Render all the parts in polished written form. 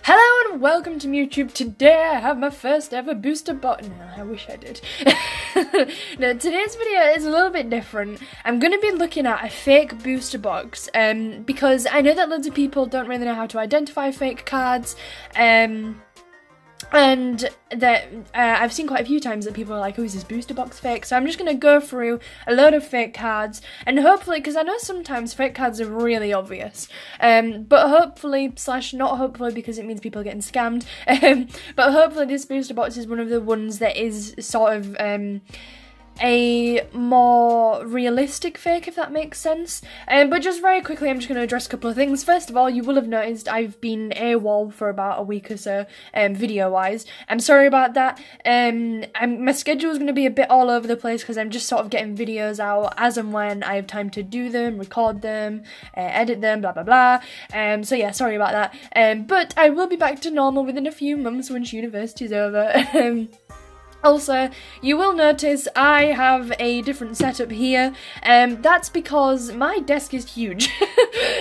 Hello and welcome to YouTube. Today I have my first ever booster box. No, I wish I did. No, today's video is a little bit different. I'm going to be looking at a fake booster box because I know that loads of people don't really know how to identify fake cards. And that I've seen quite a few times that people are like, oh, is this booster box fake? So I'm just going to go through a load of fake cards, and hopefully, because I know sometimes fake cards are really obvious, but hopefully, slash not hopefully because it means people are getting scammed, but hopefully this booster box is one of the ones that is sort of a more realistic fake, if that makes sense. But just very quickly, I'm just going to address a couple of things. First of all, you will have noticed I've been AWOL for about a week or so, video-wise. I'm sorry about that. My schedule is going to be a bit all over the place because I'm just sort of getting videos out as and when I have time to do them, record them, edit them, blah blah blah. So yeah, sorry about that. But I will be back to normal within a few months once university's over. Also, you will notice I have a different setup here, that's because my desk is huge.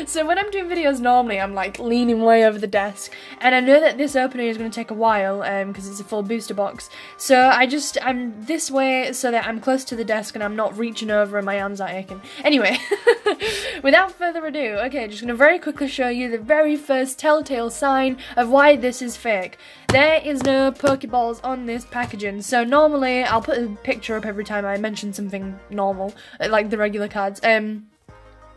So when I'm doing videos normally, I'm like leaning way over the desk, and I know that this opening is going to take a while, because it's a full booster box, so I'm this way so that I'm close to the desk and I'm not reaching over and my arms aren't aching. Anyway, without further ado, okay, just going to very quickly show you the very first telltale sign of why this is fake. There is no Pokeballs on this packaging. So normally, I'll put a picture up every time I mention something normal, like the regular cards.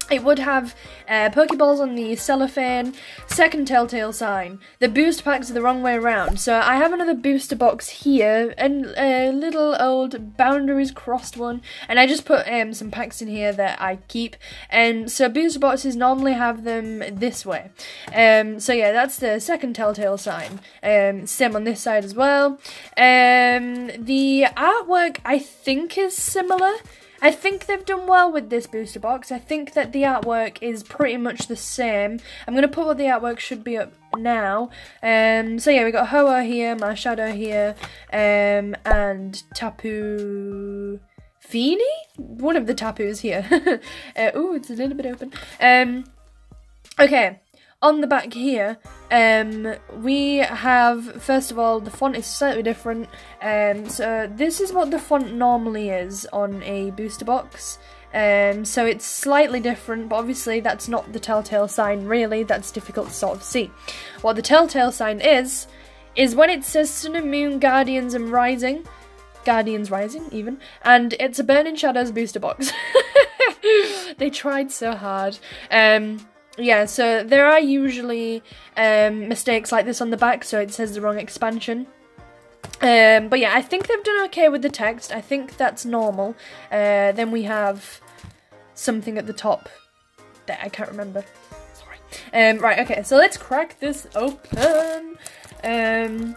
It would have Pokeballs on the cellophane. Second telltale sign, the booster packs are the wrong way around. So I have another booster box here, and a little old boundaries crossed one, and I just put some packs in here that I keep. And so booster boxes normally have them this way. So yeah, that's the second telltale sign. Same on this side as well. The artwork I think is similar. I think they've done well with this booster box. I think that the artwork is pretty much the same. I'm going to put what the artwork should be up now. So yeah, we got Hoa here, Marshadow here, and Tapu Fini? One of the Tapus here. Ooh, it's a little bit open. Okay. On the back here, we have, first of all, the font is slightly different. So this is what the font normally is on a booster box. So it's slightly different, but obviously that's not the telltale sign really, that's difficult to sort of see. What the telltale sign is when it says Sun and Moon, Guardians and Rising, Guardians Rising even, and it's a Burning Shadows booster box. They tried so hard. Yeah, so there are usually mistakes like this on the back, so it says the wrong expansion. But yeah, I think they've done okay with the text. I think that's normal. Then we have something at the top that I can't remember. Sorry. Right, okay, so let's crack this open. Yeah,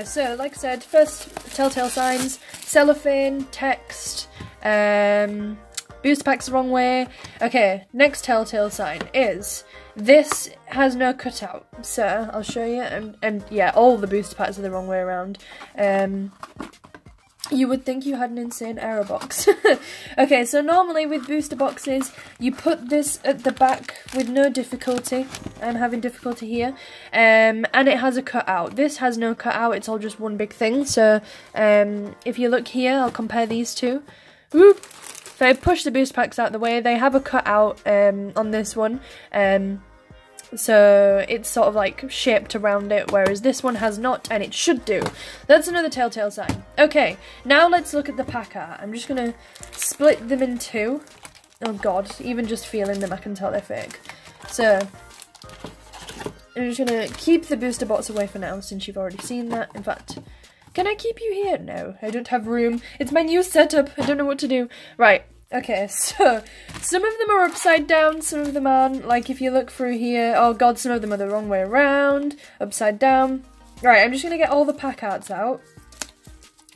so like I said, first telltale signs, cellophane, text, booster pack's the wrong way. Okay, next telltale sign is this has no cutout. So I'll show you, and yeah, all the booster packs are the wrong way around. You would think you had an insane error box. Okay, so normally with booster boxes, you put this at the back with no difficulty. I'm having difficulty here. And it has a cutout. This has no cutout, it's all just one big thing. So if you look here, I'll compare these two. Whoop. If I push the booster packs out of the way, they have a cutout on this one. So it's sort of like shaped around it, whereas this one has not, and it should do. That's another telltale sign. Okay, now let's look at the pack art. I'm just going to split them in two. Oh god, even just feeling them I can tell they're fake. So I'm just going to keep the booster box away for now, since you've already seen that. In fact, can I keep you here? No, I don't have room. It's my new setup. I don't know what to do. Right. Okay, so some of them are upside down, some of them aren't. Like if you look through here, oh god, some of them are the wrong way around, upside down. Right, I'm just gonna get all the pack arts out,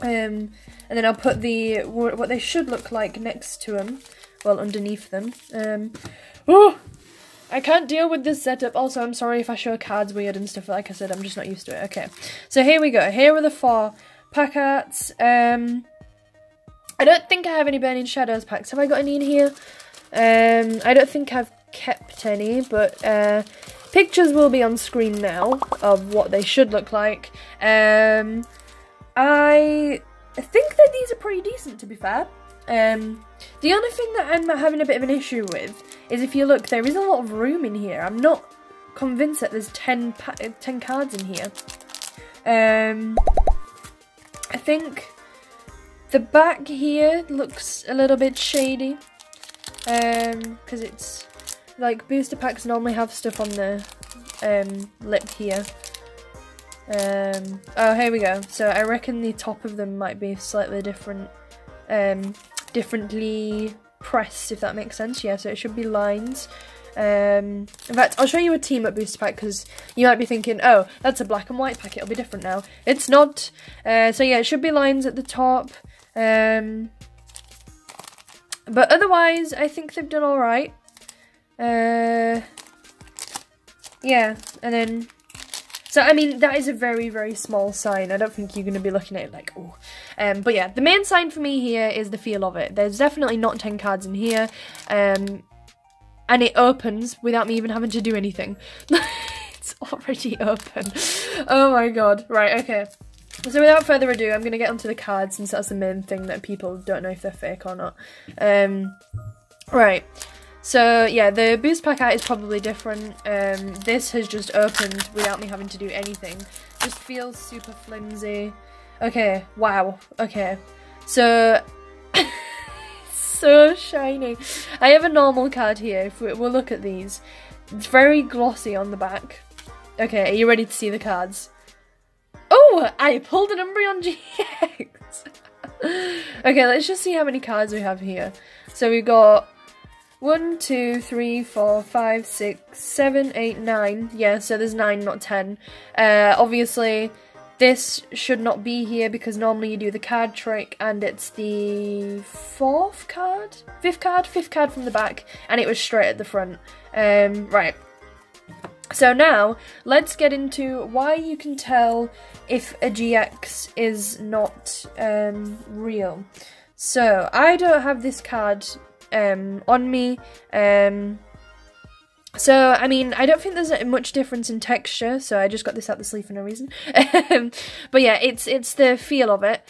and then I'll put what they should look like next to them, well, underneath them. Oh, I can't deal with this setup. Also, I'm sorry if I show cards weird and stuff. Like I said, I'm just not used to it. Okay, so here we go. Here are the 4 pack arts. I don't think I have any Burning Shadows packs. Have I got any in here? I don't think I've kept any, but pictures will be on screen now of what they should look like. I think that these are pretty decent, to be fair. The only thing that I'm having a bit of an issue with is if you look, there is a lot of room in here. I'm not convinced that there's 10 cards in here. I think the back here looks a little bit shady, because it's like booster packs normally have stuff on the lip here. Oh, here we go. So I reckon the top of them might be slightly different, differently pressed, if that makes sense. Yeah, so it should be lines. In fact, I'll show you a team up booster pack, because you might be thinking, oh, that's a black and white pack, it'll be different now. It's not. So yeah, it should be lines at the top. But otherwise, I think they've done alright. Yeah, and then, so I mean, that is a very, very small sign. I don't think you're going to be looking at it like, oh. But yeah, the main sign for me here is the feel of it. There's definitely not 10 cards in here. And it opens without me even having to do anything. It's already open. Oh my god. Right, okay. So without further ado, I'm going to get onto the cards, since that's the main thing that people don't know if they're fake or not. Right. So yeah, the boost pack art is probably different. This has just opened without me having to do anything. Just feels super flimsy. Okay, wow. Okay. So... so shiny. I have a normal card here. If we'll look at these. It's very glossy on the back. Okay, are you ready to see the cards? Oh, I pulled an Umbreon GX. Okay, let's just see how many cards we have here. So we've got 1, 2, 3, 4, 5, 6, 7, 8, 9. Yeah, so there's 9, not 10. Obviously, this should not be here because normally you do the card trick and it's the fifth card from the back, and it was straight at the front. Right. So now, let's get into why you can tell if a GX is not real. So, I don't have this card on me. So, I mean, I don't think there's much difference in texture, so I just got this out the sleeve for no reason. But yeah, it's the feel of it.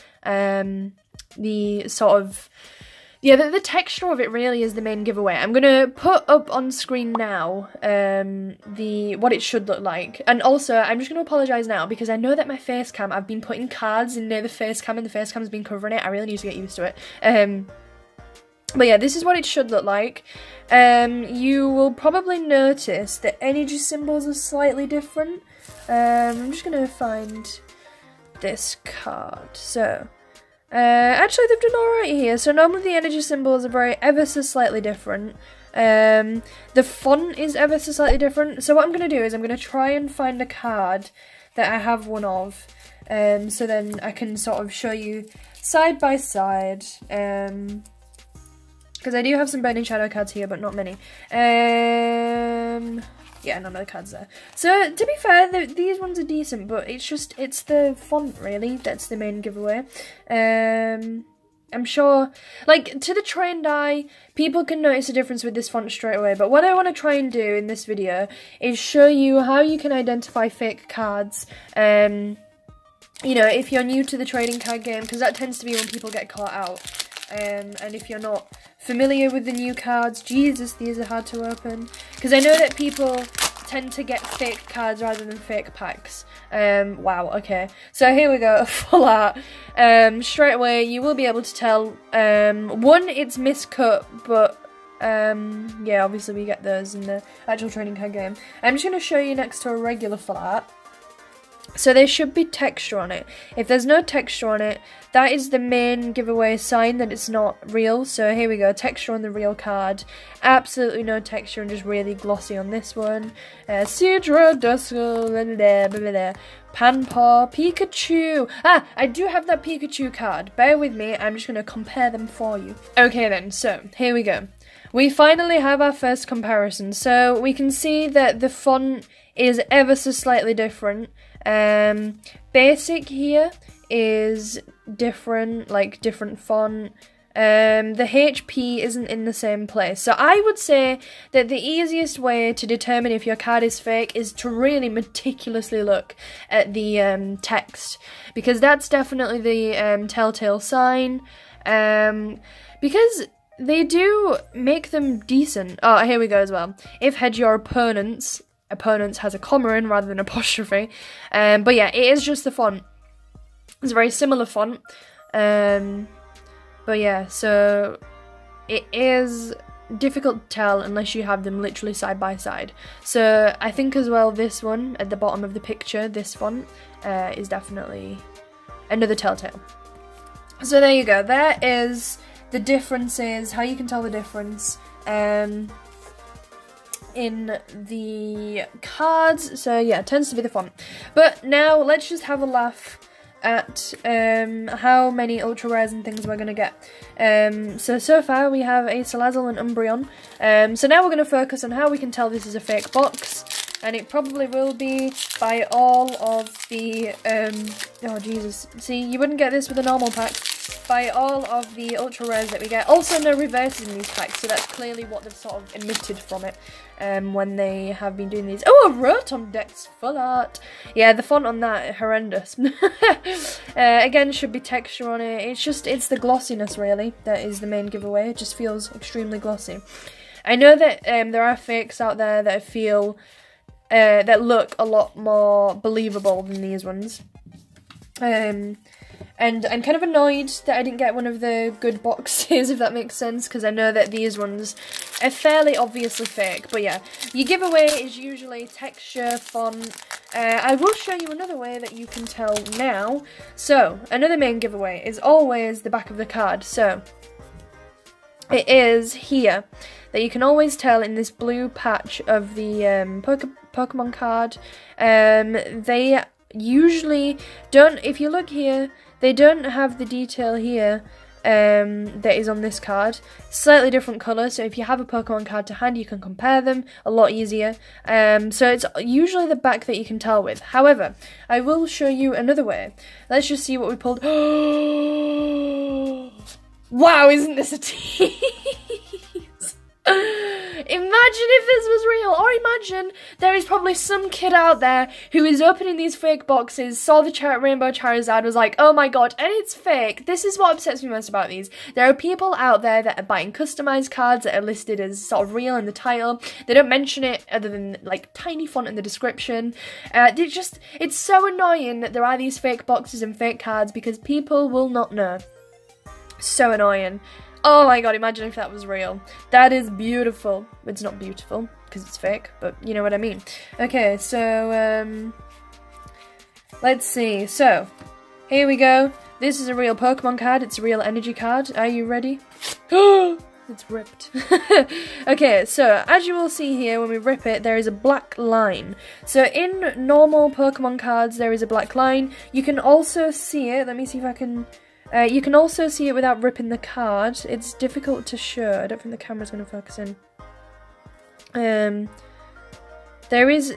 The sort of... Yeah, the texture of it really is the main giveaway. I'm going to put up on screen now what it should look like. And also, I'm just going to apologise now because I know that my face cam, I've been putting cards in near the face cam and the face cam's been covering it. I really need to get used to it. But yeah, this is what it should look like. You will probably notice that energy symbols are slightly different. I'm just going to find this card. So... actually, they've done alright here. So normally the energy symbols are ever so slightly different. The font is ever so slightly different. So what I'm going to do is I'm going to try and find a card that I have one of. So then I can sort of show you side by side. Because I do have some Burning Shadow cards here, but not many. Yeah, none of the cards there. So, to be fair, these ones are decent, but it's the font, really, that's the main giveaway. I'm sure, like, to the trained eye, people can notice a difference with this font straight away, but what I want to try and do in this video is show you how you can identify fake cards, you know, if you're new to the trading card game, because that tends to be when people get caught out. And if you're not familiar with the new cards, Jesus, these are hard to open. Because I know that people tend to get fake cards rather than fake packs. Wow, okay. So here we go, full art. Straight away, you will be able to tell, one, it's miscut, but, yeah, obviously we get those in the actual trading card game. I'm just going to show you next to a regular full art. So there should be texture on it. If there's no texture on it, that is the main giveaway sign that it's not real. So here we go, texture on the real card. Absolutely no texture and just really glossy on this one. Sidra, Duskull, Panpaw, Pikachu. Ah, I do have that Pikachu card. Bear with me, I'm just going to compare them for you. Okay then, so here we go. We finally have our first comparison. So we can see that the font is ever so slightly different. Basic here is different, like different font. the HP isn't in the same place. So I would say that the easiest way to determine if your card is fake is to really meticulously look at the text, because that's definitely the telltale sign, because they do make them decent. Oh, here we go as well. If hedge your opponents has a comma in rather than apostrophe. But yeah, it is just the font. It's a very similar font. But yeah, so it is difficult to tell unless you have them literally side by side. So I think as well this one at the bottom of the picture, this font, is definitely another telltale. So there you go. There is the differences, how you can tell the difference in the cards. So yeah, it tends to be the font. But now let's just have a laugh at how many ultra rares and things we're going to get. So far we have a Salazzle and Umbreon. So now we're going to focus on how we can tell this is a fake box. And it probably will be by all of the, oh Jesus, see, you wouldn't get this with a normal pack. By all of the ultra rares that we get. Also no reverses in these packs, so that's clearly what they've sort of omitted from it when they have been doing these. Oh, a Rotom Dex full art. Yeah, the font on that, horrendous. Again, should be texture on it. It's the glossiness really that is the main giveaway. It just feels extremely glossy. I know that there are fakes out there that feel, that look a lot more believable than these ones. And I'm kind of annoyed that I didn't get one of the good boxes, if that makes sense, because I know that these ones are fairly obviously fake. But yeah, your giveaway is usually texture, font. I will show you another way that you can tell now. So, another main giveaway is always the back of the card. So, it is here that you can always tell in this blue patch of the Pokemon card. They usually don't, if you look here, they don't have the detail here that is on this card. Slightly different colour, so if you have a Pokemon card to hand, you can compare them a lot easier. So it's usually the back that you can tell with. However, I will show you another way. Let's just see what we pulled. Wow, isn't this a tease? Imagine if this was real, or imagine there is probably some kid out there who is opening these fake boxes, saw the Rainbow Charizard, was like, oh my god, and it's fake. This is what upsets me most about these. There are people out there that are buying customized cards that are listed as sort of real in the title. They don't mention it other than like tiny font in the description. It's so annoying that there are these fake boxes and fake cards because people will not know. So annoying. Oh my god, imagine if that was real. That is beautiful. It's not beautiful, because it's fake, but you know what I mean. Okay, so, let's see. So, here we go. This is a real Pokemon card. It's a real energy card. Are you ready? It's ripped. Okay, so, as you will see here, when we rip it, there is a black line. So, in normal Pokemon cards, there is a black line. You can also see it. Let me see if I can... you can also see it without ripping the card. It's difficult to show. I don't think the camera's going to focus in. There is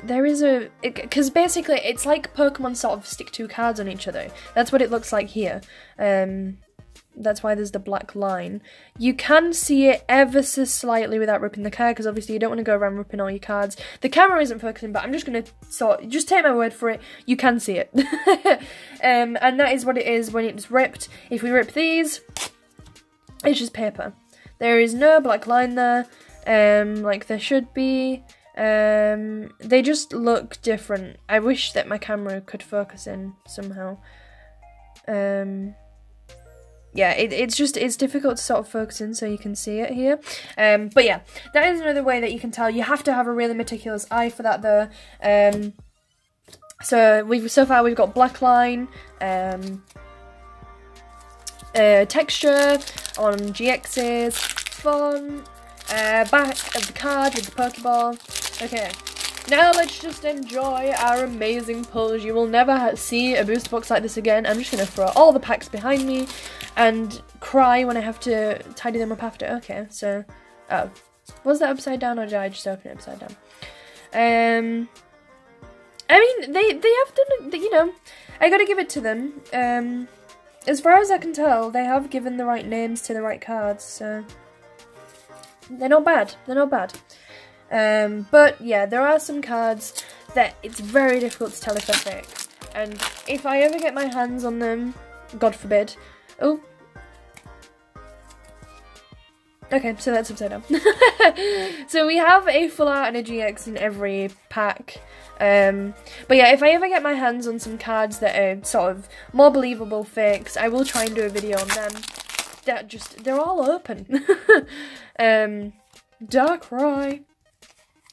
a... Because basically, it's like Pokemon sort of stick two cards on each other. That's what it looks like here. That's why there's the black line. You can see it ever so slightly without ripping the card, because obviously you don't want to go around ripping all your cards. The camera isn't focusing, but I'm just going to just take my word for it. You can see it. And that is what it is when it's ripped. If we rip these, it's just paper. There is no black line there, like there should be. They just look different. I wish that my camera could focus in somehow. Yeah, it's difficult to sort of focus in so you can see it here. But yeah, that is another way that you can tell. You have to have a really meticulous eye for that though. So far we've got black line, texture on GX's, font, back of the card with the Pokeball. Okay. Now let's just enjoy our amazing pulls. You will never see a booster box like this again. I'm just going to throw all the packs behind me and cry when I have to tidy them up after. Okay, so... Oh. Was that upside down or did I just open it upside down? I mean, they have done, you know, I gotta give it to them. as far as I can tell, they have given the right names to the right cards, so they're not bad. They're not bad. But yeah, there are some cards that it's very difficult to tell if they're fake. And if I ever get my hands on them, God forbid. Oh. Okay, so that's upside down. So we have a full art and a GX in every pack. But yeah, if I ever get my hands on some cards that are sort of more believable fakes, I will try and do a video on them. They're all open. Darkrai.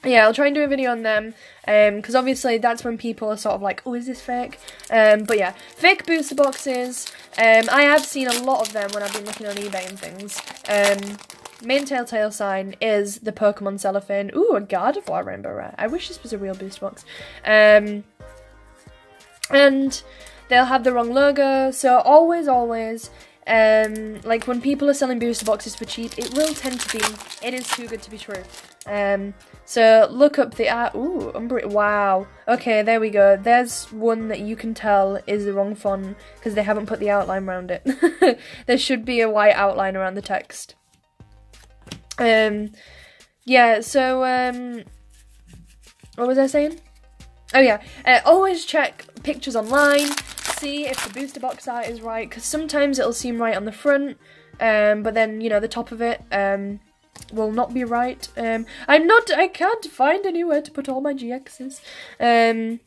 Yeah, I'll try and do a video on them, because obviously that's when people are sort of like, oh, is this fake? But yeah, fake booster boxes, I have seen a lot of them when I've been looking on eBay and things. Main telltale sign is the Pokemon cellophane. Ooh, a Gardevoir Rainbow Rare. I wish this was a real booster box. And they'll have the wrong logo, so always, like when people are selling booster boxes for cheap, it will tend to be, it is too good to be true. So look up the art. Ooh, wow. Okay, there we go. There's one that you can tell is the wrong font because they haven't put the outline around it. There should be a white outline around the text. Yeah, so, what was I saying? Oh yeah, always check pictures online, see if the booster box art is right, because sometimes it'll seem right on the front, but then, you know, the top of it, will not be right. I can't find anywhere to put all my GXs. Another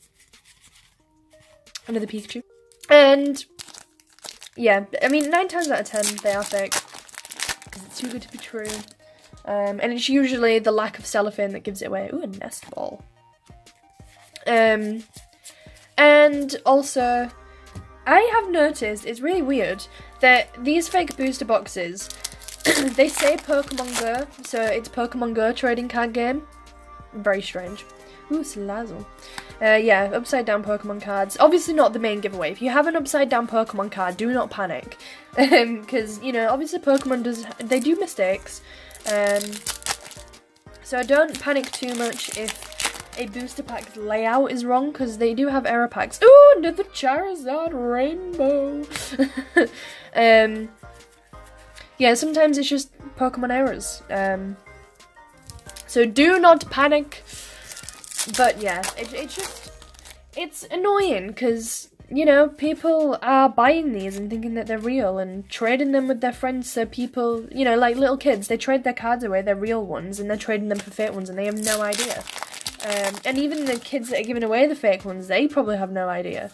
Pikachu. And, yeah, I mean, 9 times out of 10, they are fake, because it's too good to be true. And it's usually the lack of cellophane that gives it away. Ooh, a nest ball. And also, I have noticed, it's really weird, that these fake booster boxes, they say Pokemon Go, so it's Pokemon Go trading card game. Very strange. Ooh, Salazzle. Yeah, upside down Pokemon cards. Obviously not the main giveaway. If you have an upside down Pokemon card, do not panic. Because, you know, obviously Pokemon they do mistakes. So don't panic too much if a booster pack's layout is wrong, because they do have error packs. Ooh, another Charizard Rainbow. Yeah, sometimes it's just Pokemon errors. So do not panic. But yeah, it's annoying because, you know, people are buying these and thinking that they're real and trading them with their friends, so people, you know, like little kids, they trade their cards away, their real ones, and they're trading them for fake ones and they have no idea. And even the kids that are giving away the fake ones, they probably have no idea.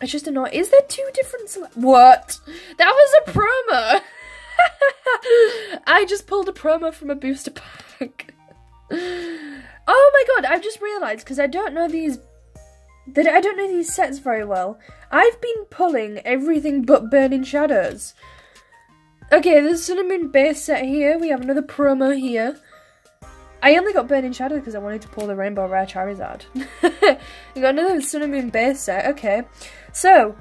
It's just annoying. Is there 2 different what? That was a promo! I just pulled a promo from a booster pack. Oh my god, I've just realised, because I don't know these sets very well. I've been pulling everything but Burning Shadows. Okay, there's Sun and Moon base set here. We have another promo here. I only got Burning Shadow because I wanted to pull the Rainbow Rare Charizard. We got another Sun and Moon base set. Okay, so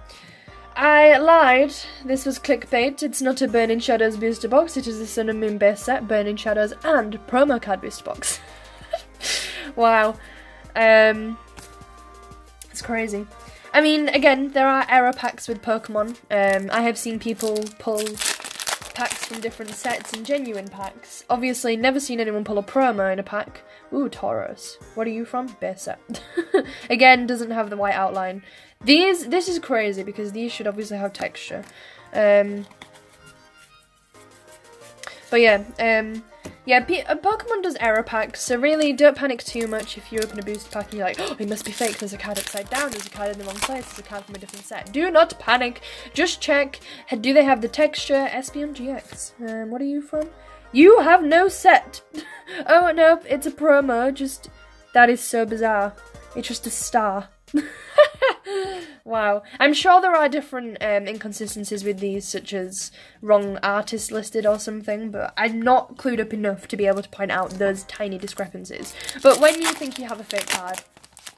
I lied. This was clickbait. It's not a Burning Shadows booster box. It is a Sun and Moon base set, Burning Shadows, and promo card booster box. Wow. It's crazy. I mean, again, there are error packs with Pokemon. I have seen people pull packs from different sets and genuine packs. Obviously, never seen anyone pull a promo in a pack. Ooh, Tauros. What are you from? Base set. Again, doesn't have the white outline. This is crazy because these should obviously have texture. But yeah, Pokemon does error packs, so really don't panic too much if you open a booster pack and you're like, oh, it must be fake, there's a card upside down, there's a card in the wrong place, there's a card from a different set. Do not panic, just check, do they have the texture? Espeon GX. What are you from? You have no set! Oh, no, it's a promo, just, that is so bizarre. It's just a star. Wow. I'm sure there are different inconsistencies with these, such as wrong artist listed or something, but I'm not clued up enough to be able to point out those tiny discrepancies. But when you think you have a fake card,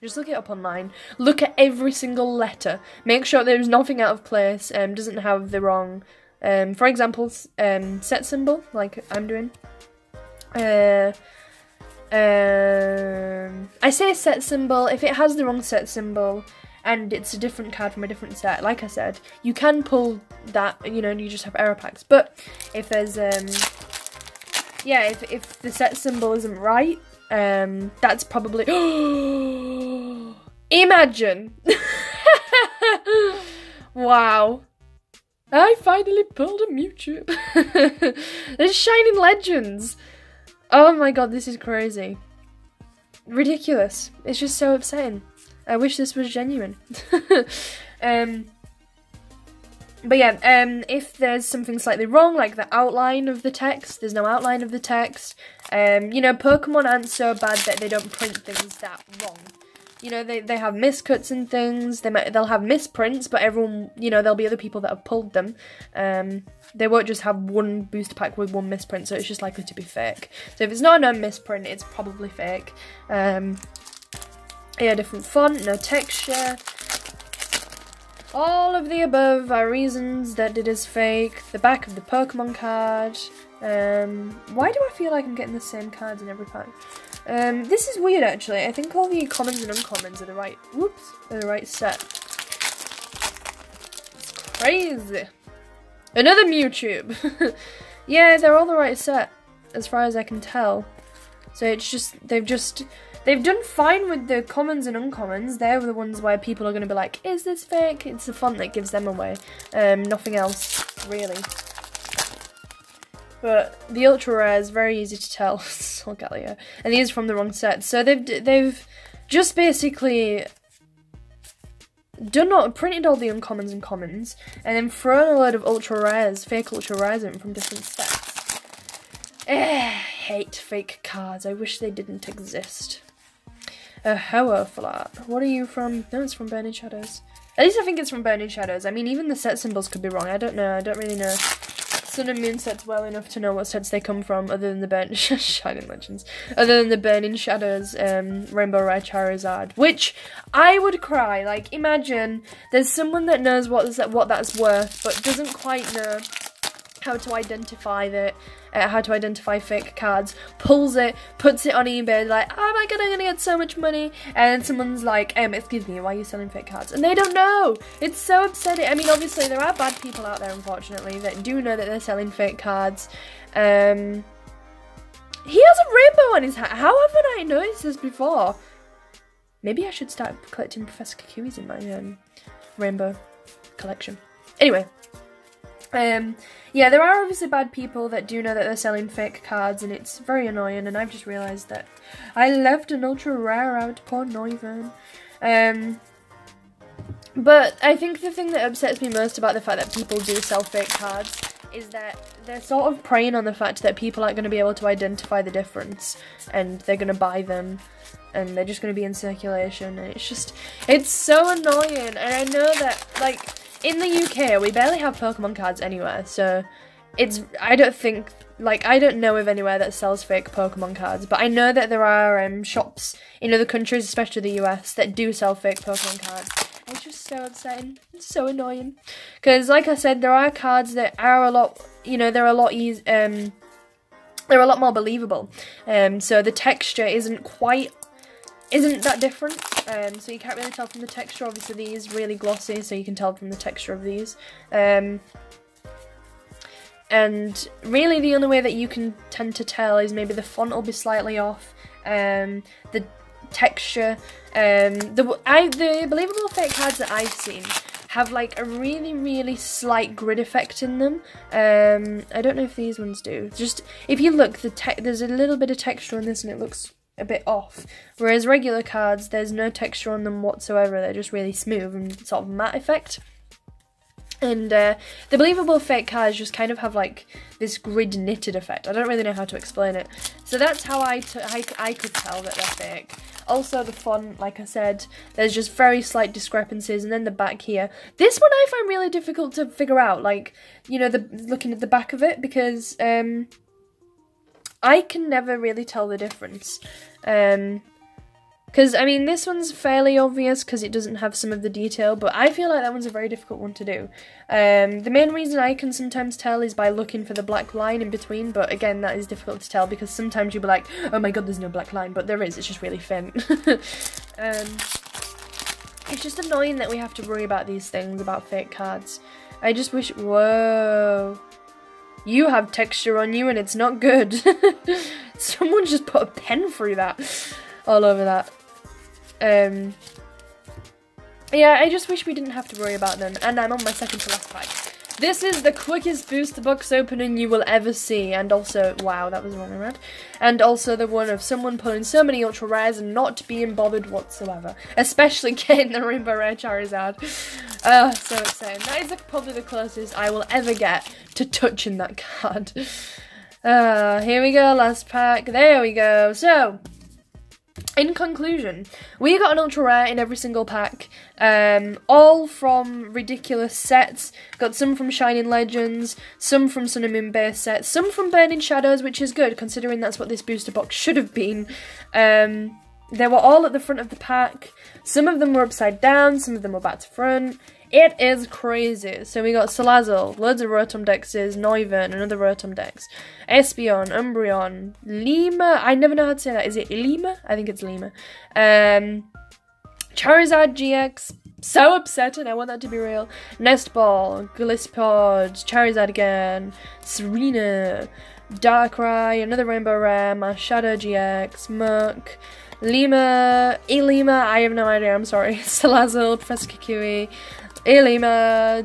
just look it up online. Look at every single letter. Make sure there's nothing out of place, doesn't have the wrong, for example, set symbol, like I'm doing. I say set symbol, if it has the wrong set symbol, and it's a different card from a different set, like I said, you can pull that, you know, and you just have error packs. But if there's yeah, if the set symbol isn't right, that's probably imagine. Wow. I finally pulled a Mewtwo. There's Shining Legends. Oh my god, this is crazy. Ridiculous. It's just so upsetting. I wish this was genuine. But yeah, if there's something slightly wrong, like the outline of the text, there's no outline of the text. You know, Pokemon aren't so bad that they don't print things that wrong. You know, they have miscuts and things. They'll have misprints, but everyone, you know, there'll be other people that have pulled them. They won't just have one booster pack with one misprint, so it's just likely to be fake. So if it's not a misprint, it's probably fake. Yeah, different font, no texture. All of the above are reasons that it is fake. The back of the Pokemon card. Why do I feel like I'm getting the same cards in every pack? This is weird actually. I think all the commons and uncommons are the right, are the right set. It's crazy. Another Mewtwo. Yeah, they're all the right set, as far as I can tell. So it's just, they've done fine with the commons and uncommons. They're the ones where people are going to be like, is this fake? It's the font that gives them away. Nothing else, really. But the ultra rare is very easy to tell. Solgaleo. And these are from the wrong set. So they've just basically printed all the uncommons and commons, and then thrown a load of ultra rares, fake ultra rares in from different sets. Hate fake cards. I wish they didn't exist. Hello, Flat. What are you from? No, it's from Burning Shadows. At least I think it's from Burning Shadows. I mean, even the set symbols could be wrong. I don't know. I don't really know Sun and Moon sets well enough to know what sets they come from, other than the Shining Legends. Other than the Burning Shadows, Rainbow Rare Charizard. Which, I would cry. Like, imagine there's someone that knows what that's worth, but doesn't quite know how to identify fake cards, pulls it, puts it on eBay, like, oh my god, I'm gonna get so much money, and someone's like, excuse me, why are you selling fake cards? And they don't know. It's so upsetting. I mean, obviously there are bad people out there, unfortunately, that do know that they're selling fake cards. He has a rainbow on his hat. How haven't I noticed this before? Maybe I should start collecting Professor Kikiwis in my rainbow collection. Anyway. Yeah, there are obviously bad people that do know that they're selling fake cards, and it's very annoying, and I've just realised that I left an ultra rare out, poor Noivern. But I think the thing that upsets me most about the fact that people do sell fake cards is that they're sort of preying on the fact that people aren't going to be able to identify the difference, and they're going to buy them, and they're just going to be in circulation, and it's so annoying. And I know that, like, in the UK, we barely have Pokemon cards anywhere, so I don't know of anywhere that sells fake Pokemon cards, but I know that there are shops in other countries, especially the US, that do sell fake Pokemon cards. It's just so upsetting. It's so annoying. Because, like I said, there are cards that are a lot, you know, they're a lot more believable. So the texture isn't that different, so you can't really tell from the texture. Obviously these really glossy, so you can tell from the texture of these. And really the only way that you can tend to tell is maybe the font will be slightly off, the texture, the believable fake cards that I've seen have like a really, really slight grid effect in them. I don't know if these ones do. Just, if you look, there's a little bit of texture on this and it looks a bit off, whereas regular cards, there's no texture on them whatsoever. They're just really smooth and sort of matte effect. And the believable fake cards just kind of have like this grid knitted effect. I don't really know how to explain it. So that's how I could tell that they're fake. Also the font, like I said, there's just very slight discrepancies. And then the back here, this one I find really difficult to figure out, like, you know, looking at the back of it, because I can never really tell the difference. Because, I mean, this one's fairly obvious because it doesn't have some of the detail, but I feel like that one's a very difficult one to do. The main reason I can sometimes tell is by looking for the black line in between, but again, that is difficult to tell because sometimes you'll be like, oh my god, there's no black line, but there is, it's just really thin. It's just annoying that we have to worry about these things, about fake cards. I just wish... Whoa. You have texture on you and it's not good. Someone just put a pen through that. All over that. Yeah, I just wish we didn't have to worry about them. And I'm on my second to last pack. This is the quickest booster box opening you will ever see. And also, wow, that was the wrong way around. And also the one of someone pulling so many ultra rares and not being bothered whatsoever. Especially getting the Rainbow Rare Charizard. So exciting. That is probably the closest I will ever get to touching that card. Here we go, last pack. There we go. So, in conclusion, we got an ultra rare in every single pack, all from ridiculous sets. Got some from Shining Legends, some from Sun and Moon base sets, some from Burning Shadows, which is good considering that's what this booster box should have been. They were all at the front of the pack. Some of them were upside down, some of them were back to front. It is crazy. So we got Salazzle, loads of Rotom Dexes, Noivern, another Rotom Dex, Espeon, Umbreon, Lima, I never know how to say that. Is it Lima? I think it's Lima. Charizard GX, so upsetting, I want that to be real. Nest Ball, Gliscod, Charizard again, Serena, Darkrai, another Rainbow Rare, Marshadow GX, Murk, Lima, Elima, I have no idea, I'm sorry, Salazzle, Professor Kikui, Elima,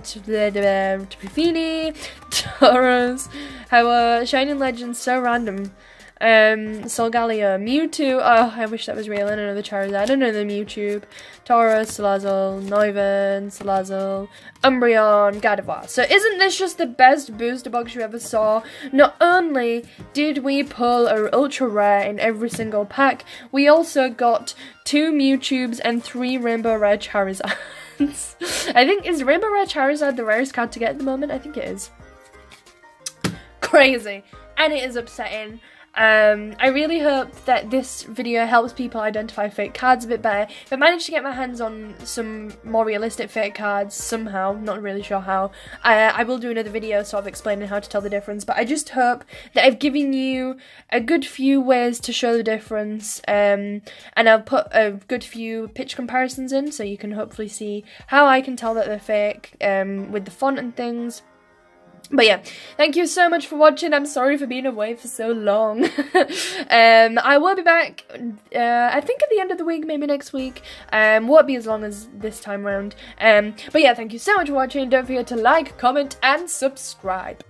Tupifini, Tauros, Howard, Shining Legends, so random. Solgaleo, Mewtwo, oh, I wish that was real, and another Charizard, another Mewtwo, Tauros, Salazzle, Noivern, Salazzle, Umbreon, Gardevoir. So isn't this just the best booster box you ever saw? Not only did we pull a ultra rare in every single pack, we also got 2 Mewtwo's and 3 Rainbow Rare Charizards. I think, is Rainbow Rare Charizard the rarest card to get at the moment? I think it is. Crazy. And it is upsetting. I really hope that this video helps people identify fake cards a bit better. If I manage to get my hands on some more realistic fake cards somehow, not really sure how, I will do another video sort of explaining how to tell the difference, but I just hope that I've given you a good few ways to show the difference, and I'll put a good few pitch comparisons in so you can hopefully see how I can tell that they're fake, with the font and things. But yeah, thank you so much for watching. I'm sorry for being away for so long. I will be back, I think at the end of the week, maybe next week. Won't be as long as this time around. But yeah, thank you so much for watching. Don't forget to like, comment, and subscribe.